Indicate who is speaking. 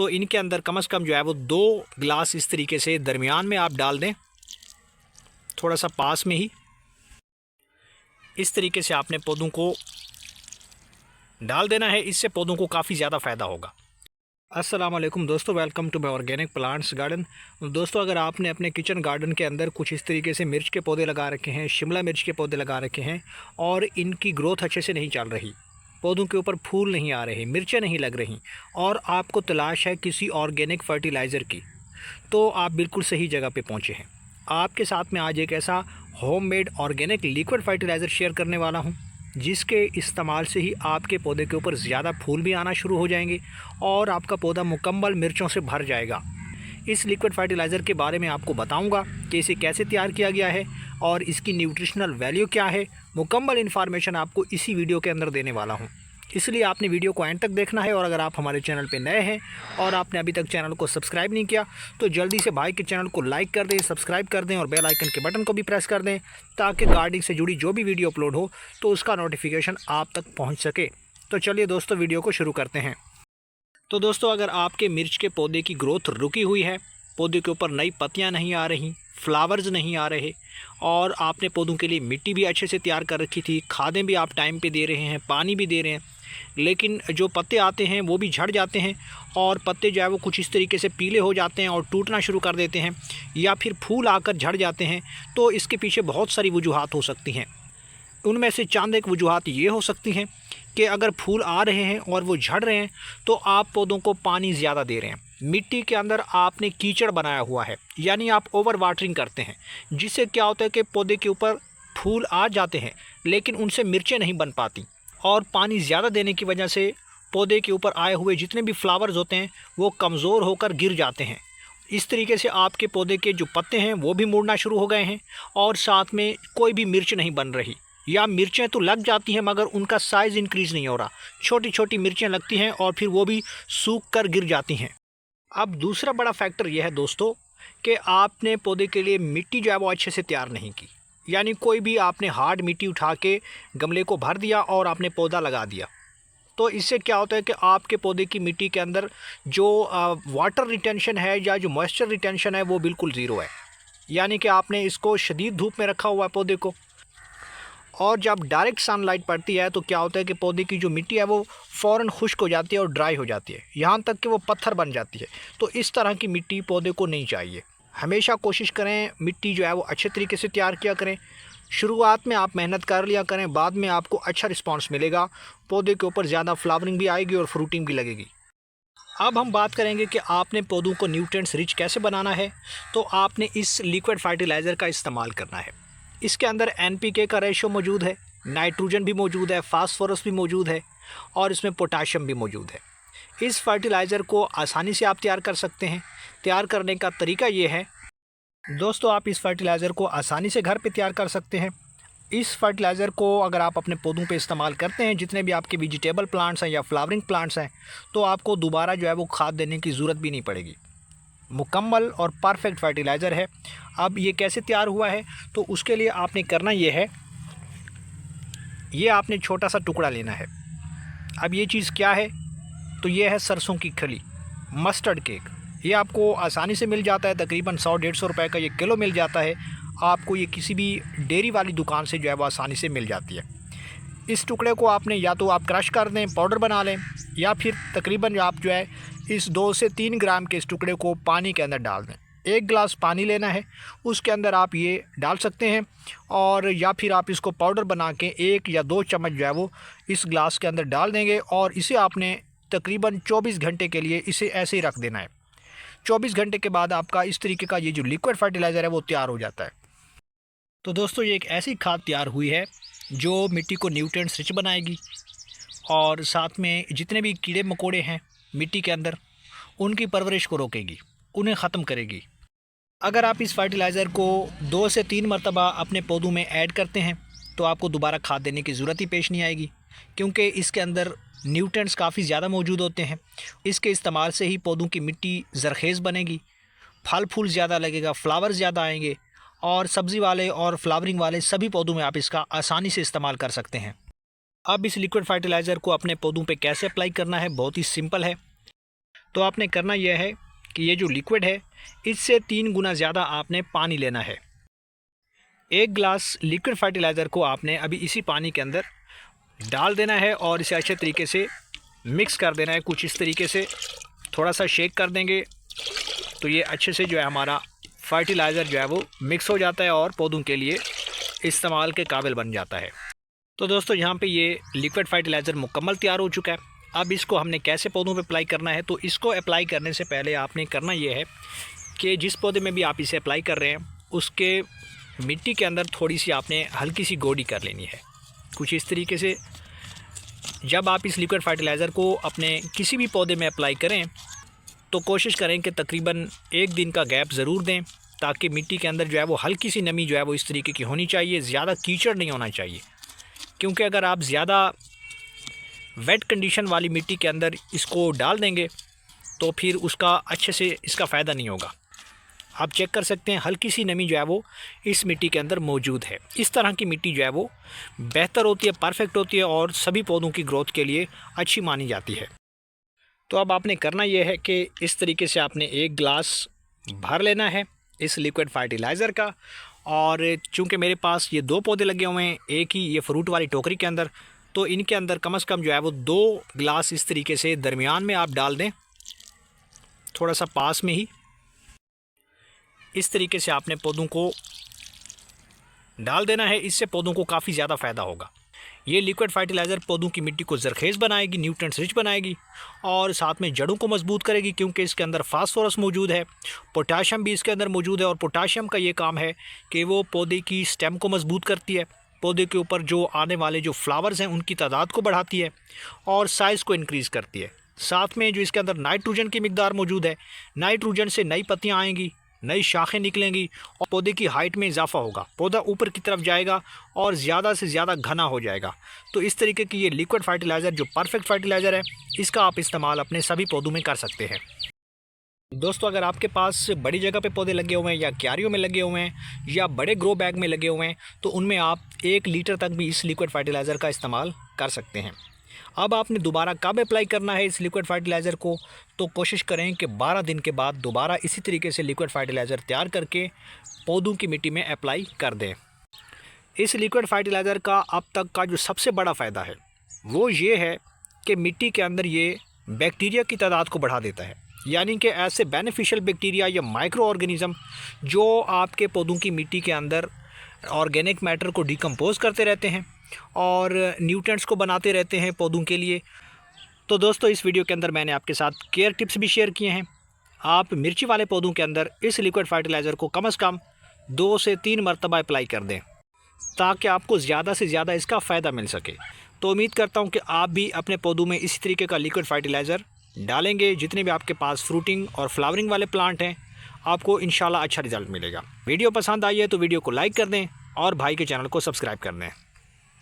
Speaker 1: तो इनके अंदर कम से कम जो है वो 2 गिलास इस तरीके से दरमियान में आप डाल दें, थोड़ा सा पास में ही। इस तरीके से आपने पौधों को डाल देना है, इससे पौधों को काफ़ी ज़्यादा फ़ायदा होगा। अस्सलाम वालेकुम दोस्तों, welcome to my organic plants garden. दोस्तों, अगर आपने अपने किचन गार्डन के अंदर कुछ इस तरीके से मिर्च के पौधे लगा रखे हैं, शिमला मिर्च के पौधे लगा रखे हैं और इनकी ग्रोथ अच्छे से नहीं चल रही, पौधों के ऊपर फूल नहीं आ रहे, मिर्चें नहीं लग रही और आपको तलाश है किसी ऑर्गेनिक फर्टिलाइज़र की, तो आप बिल्कुल सही जगह पे पहुंचे हैं। आपके साथ में आज एक ऐसा homemade organic liquid fertiliser share करने वाला हूं, जिसके इस्तेमाल से ही आपके पौधे के ऊपर ज़्यादा फूल भी आना शुरू हो जाएंगे और आपका पौधा मुकम्मल मिर्चों से भर जाएगा। इस लिक्विड फर्टिलाइज़र के बारे में आपको बताऊंगा कि इसे कैसे तैयार किया गया है और इसकी न्यूट्रिशनल वैल्यू क्या है। मुकम्मल इन्फॉर्मेशन आपको इसी वीडियो के अंदर देने वाला हूं, इसलिए आपने वीडियो को एंड तक देखना है। और अगर आप हमारे चैनल पे नए हैं और आपने अभी तक चैनल को सब्सक्राइब नहीं किया तो जल्दी से भाई के चैनल को लाइक कर दें, सब्सक्राइब कर दें और बेल आइकन के बटन को भी प्रेस कर दें, ताकि गार्डनिंग से जुड़ी जो भी वीडियो अपलोड हो तो उसका नोटिफिकेशन आप तक पहुँच सके। तो चलिए दोस्तों, वीडियो को शुरू करते हैं। तो दोस्तों, अगर आपके मिर्च के पौधे की ग्रोथ रुकी हुई है, पौधे के ऊपर नई पत्तियाँ नहीं आ रही, फ्लावर्स नहीं आ रहे और आपने पौधों के लिए मिट्टी भी अच्छे से तैयार कर रखी थी, खादें भी आप टाइम पे दे रहे हैं, पानी भी दे रहे हैं, लेकिन जो पत्ते आते हैं वो भी झड़ जाते हैं और पत्ते जो है वो कुछ इस तरीके से पीले हो जाते हैं और टूटना शुरू कर देते हैं, या फिर फूल आकर झड़ जाते हैं, तो इसके पीछे बहुत सारी वजूहात हो सकती हैं। उनमें से चंद एक वजूहात ये हो सकती हैं कि अगर फूल आ रहे हैं और वो झड़ रहे हैं तो आप पौधों को पानी ज़्यादा दे रहे हैं, मिट्टी के अंदर आपने कीचड़ बनाया हुआ है, यानी आप ओवर वाटरिंग करते हैं, जिससे क्या होता है कि पौधे के ऊपर फूल आ जाते हैं लेकिन उनसे मिर्चें नहीं बन पाती और पानी ज़्यादा देने की वजह से पौधे के ऊपर आए हुए जितने भी फ्लावर्स होते हैं वो कमज़ोर होकर गिर जाते हैं। इस तरीके से आपके पौधे के जो पत्ते हैं वो भी मुड़ना शुरू हो गए हैं और साथ में कोई भी मिर्च नहीं बन रही, या मिर्चें तो लग जाती हैं मगर उनका साइज़ इंक्रीज़ नहीं हो रहा, छोटी छोटी मिर्चें लगती हैं और फिर वो भी सूख कर गिर जाती हैं। अब दूसरा बड़ा फैक्टर यह है दोस्तों कि आपने पौधे के लिए मिट्टी जो है वो अच्छे से तैयार नहीं की, यानी कोई भी आपने हार्ड मिट्टी उठा के गमले को भर दिया और आपने पौधा लगा दिया, तो इससे क्या होता है कि आपके पौधे की मिट्टी के अंदर जो वाटर रिटेंशन है या जो मॉइस्चर रिटेंशन है वो बिल्कुल ज़ीरो है, यानी कि आपने इसको शदीद धूप में रखा हुआ है पौधे को, और जब डायरेक्ट सनलाइट पड़ती है तो क्या होता है कि पौधे की जो मिट्टी है वो फ़ौरन खुश्क हो जाती है और ड्राई हो जाती है, यहाँ तक कि वो पत्थर बन जाती है। तो इस तरह की मिट्टी पौधे को नहीं चाहिए। हमेशा कोशिश करें मिट्टी जो है वो अच्छे तरीके से तैयार किया करें। शुरुआत में आप मेहनत कर लिया करें, बाद में आपको अच्छा रिस्पॉन्स मिलेगा, पौधे के ऊपर ज़्यादा फ्लावरिंग भी आएगी और फ्रूटिंग भी लगेगी। अब हम बात करेंगे कि आपने पौधों को न्यूट्रिएंट्स रिच कैसे बनाना है। तो आपने इस लिक्विड फर्टिलाइज़र का इस्तेमाल करना है। इसके अंदर NPK का रेशो मौजूद है, नाइट्रोजन भी मौजूद है, फास्फोरस भी मौजूद है और इसमें पोटाशियम भी मौजूद है। इस फर्टिलाइज़र को आसानी से आप तैयार कर सकते हैं। तैयार करने का तरीका ये है दोस्तों, आप इस फर्टिलाइज़र को आसानी से घर पे तैयार कर सकते हैं। इस फर्टिलाइज़र को अगर आप अपने पौधों पे इस्तेमाल करते हैं, जितने भी आपके वेजिटेबल प्लांट्स हैं या फ्लावरिंग प्लांट्स हैं, तो आपको दोबारा जो है वो खाद देने की ज़रूरत भी नहीं पड़ेगी। मुकम्मल और परफेक्ट फर्टिलाइज़र है। अब ये कैसे तैयार हुआ है, तो उसके लिए आपने करना ये है, ये आपने छोटा सा टुकड़ा लेना है। अब ये चीज़ क्या है, तो ये है सरसों की खली, मस्टर्ड केक। ये आपको आसानी से मिल जाता है, तकरीबन 100-150 रुपए का ये किलो मिल जाता है आपको। ये किसी भी डेयरी वाली दुकान से जो है वो आसानी से मिल जाती है। इस टुकड़े को आपने या तो आप क्रश कर दें, पाउडर बना लें, या फिर तकरीबन आप जो है इस 2 से 3 ग्राम के इस टुकड़े को पानी के अंदर डाल दें। 1 गिलास पानी लेना है, उसके अंदर आप ये डाल सकते हैं, और या फिर आप इसको पाउडर बना के 1 या 2 चम्मच जो है वो इस गिलास के अंदर डाल देंगे और इसे आपने तकरीबन 24 घंटे के लिए इसे ऐसे ही रख देना है। 24 घंटे के बाद आपका इस तरीके का ये जो लिक्विड फर्टिलाइज़र है वो तैयार हो जाता है। तो दोस्तों, ये एक ऐसी खाद तैयार हुई है जो मिट्टी को न्यूट्रिएंट्स रिच बनाएगी और साथ में जितने भी कीड़े मकोड़े हैं मिट्टी के अंदर उनकी परवरिश को रोकेगी, उन्हें ख़त्म करेगी। अगर आप इस फर्टिलाइज़र को 2 से 3 मरतबा अपने पौधों में ऐड करते हैं तो आपको दोबारा खाद देने की ज़रूरत ही पेश नहीं आएगी, क्योंकि इसके अंदर न्यूट्रिएंट्स काफ़ी ज़्यादा मौजूद होते हैं। इसके इस्तेमाल से ही पौधों की मिट्टी ज़रखेज़ बनेगी, फल फूल ज़्यादा लगेगा, फ्लावर ज़्यादा आएंगे और सब्ज़ी वाले और फ्लावरिंग वाले सभी पौधों में आप इसका आसानी से इस्तेमाल कर सकते हैं। अब इस लिक्विड फर्टिलाइज़र को अपने पौधों पे कैसे अप्लाई करना है, बहुत ही सिंपल है। तो आपने करना यह है कि ये जो लिक्विड है इससे 3 गुना ज़्यादा आपने पानी लेना है। 1 गिलास लिक्विड फर्टिलाइज़र को आपने अभी इसी पानी के अंदर डाल देना है और इसे अच्छे तरीके से मिक्स कर देना है। कुछ इस तरीके से थोड़ा सा शेक कर देंगे तो ये अच्छे से जो है हमारा फर्टिलाइज़र जो है वो मिक्स हो जाता है और पौधों के लिए इस्तेमाल के काबिल बन जाता है। तो दोस्तों यहाँ पे ये लिक्विड फर्टिलाइज़र मुकम्मल तैयार हो चुका है। अब इसको हमने कैसे पौधों पे अप्लाई करना है, तो इसको अप्लाई करने से पहले आपने करना ये है कि जिस पौधे में भी आप इसे अप्लाई कर रहे हैं उसके मिट्टी के अंदर थोड़ी सी आपने हल्की सी गोडी कर लेनी है। कुछ इस तरीके से जब आप इस लिक्विड फर्टिलाइज़र को अपने किसी भी पौधे में अप्लाई करें तो कोशिश करें कि तकरीबन 1 दिन का गैप ज़रूर दें, ताकि मिट्टी के अंदर जो है वो हल्की सी नमी जो है वो इस तरीके की होनी चाहिए। ज़्यादा कीचड़ नहीं होना चाहिए, क्योंकि अगर आप ज़्यादा वेट कंडीशन वाली मिट्टी के अंदर इसको डाल देंगे तो फिर उसका अच्छे से इसका फ़ायदा नहीं होगा। आप चेक कर सकते हैं हल्की सी नमी जो है वो इस मिट्टी के अंदर मौजूद है। इस तरह की मिट्टी जो है वो बेहतर होती है, परफेक्ट होती है और सभी पौधों की ग्रोथ के लिए अच्छी मानी जाती है। तो अब आपने करना यह है कि इस तरीके से आपने 1 गिलास भर लेना है इस लिक्विड फर्टिलाइज़र का। और चूंकि मेरे पास ये 2 पौधे लगे हुए हैं एक ही ये फ्रूट वाली टोकरी के अंदर, तो इनके अंदर कम से कम जो है वो 2 गिलास इस तरीके से दरमियान में आप डाल दें, थोड़ा सा पास में ही। इस तरीके से आपने पौधों को डाल देना है, इससे पौधों को काफ़ी ज़्यादा फ़ायदा होगा। ये लिक्विड फर्टिलाइज़र पौधों की मिट्टी को ज़रखेज़ बनाएगी, न्यूट्रिएंट्स रिच बनाएगी और साथ में जड़ों को मजबूत करेगी, क्योंकि इसके अंदर फास्फोरस मौजूद है, पोटाशियम भी इसके अंदर मौजूद है। और पोटाशियम का ये काम है कि वो पौधे की स्टेम को मजबूत करती है, पौधे के ऊपर जो आने वाले जो फ्लावर्स हैं उनकी तादाद को बढ़ाती है और साइज़ को इंक्रीज़ करती है। साथ में जो इसके अंदर नाइट्रोजन की मिकदार मौजूद है, नाइट्रोजन से नई पत्तियाँ आएंगी, नई शाखें निकलेंगी और पौधे की हाइट में इजाफा होगा, पौधा ऊपर की तरफ जाएगा और ज़्यादा से ज़्यादा घना हो जाएगा। तो इस तरीके की ये लिक्विड फर्टिलाइज़र जो परफेक्ट फर्टिलाइज़र है, इसका आप इस्तेमाल अपने सभी पौधों में कर सकते हैं। दोस्तों अगर आपके पास बड़ी जगह पे पौधे लगे हुए हैं या क्यारियों में लगे हुए हैं या बड़े ग्रो बैग में लगे हुए हैं, तो उनमें आप 1 लीटर तक भी इस लिक्विड फर्टिलाइज़र का इस्तेमाल कर सकते हैं। अब आपने दोबारा कब अप्लाई करना है इस लिक्विड फर्टिलाइज़र को, तो कोशिश करें कि 12 दिन के बाद दोबारा इसी तरीके से लिक्विड फर्टिलाइज़र तैयार करके पौधों की मिट्टी में अप्लाई कर दें। इस लिक्विड फर्टिलाइज़र का अब तक का जो सबसे बड़ा फ़ायदा है वो ये है कि मिट्टी के अंदर ये बैक्टीरिया की तादाद को बढ़ा देता है, यानी कि ऐसे बेनिफिशियल बैक्टीरिया या माइक्रो ऑर्गेनिज़म जो आपके पौधों की मिट्टी के अंदर ऑर्गेनिक मैटर को डिकम्पोज करते रहते हैं और न्यूट्रिएंट्स को बनाते रहते हैं पौधों के लिए। तो दोस्तों इस वीडियो के अंदर मैंने आपके साथ केयर टिप्स भी शेयर किए हैं। आप मिर्ची वाले पौधों के अंदर इस लिक्विड फर्टिलाइज़र को कम से कम 2 से 3 मरतबा अप्लाई कर दें, ताकि आपको ज़्यादा से ज़्यादा इसका फ़ायदा मिल सके। तो उम्मीद करता हूँ कि आप भी अपने पौधों में इसी तरीके का लिक्विड फर्टिलाइज़र डालेंगे। जितने भी आपके पास फ्रूटिंग और फ्लावरिंग वाले प्लांट हैं, आपको इंशाल्लाह अच्छा रिजल्ट मिलेगा। वीडियो पसंद आई है तो वीडियो को लाइक कर दें और भाई के चैनल को सब्सक्राइब कर दें।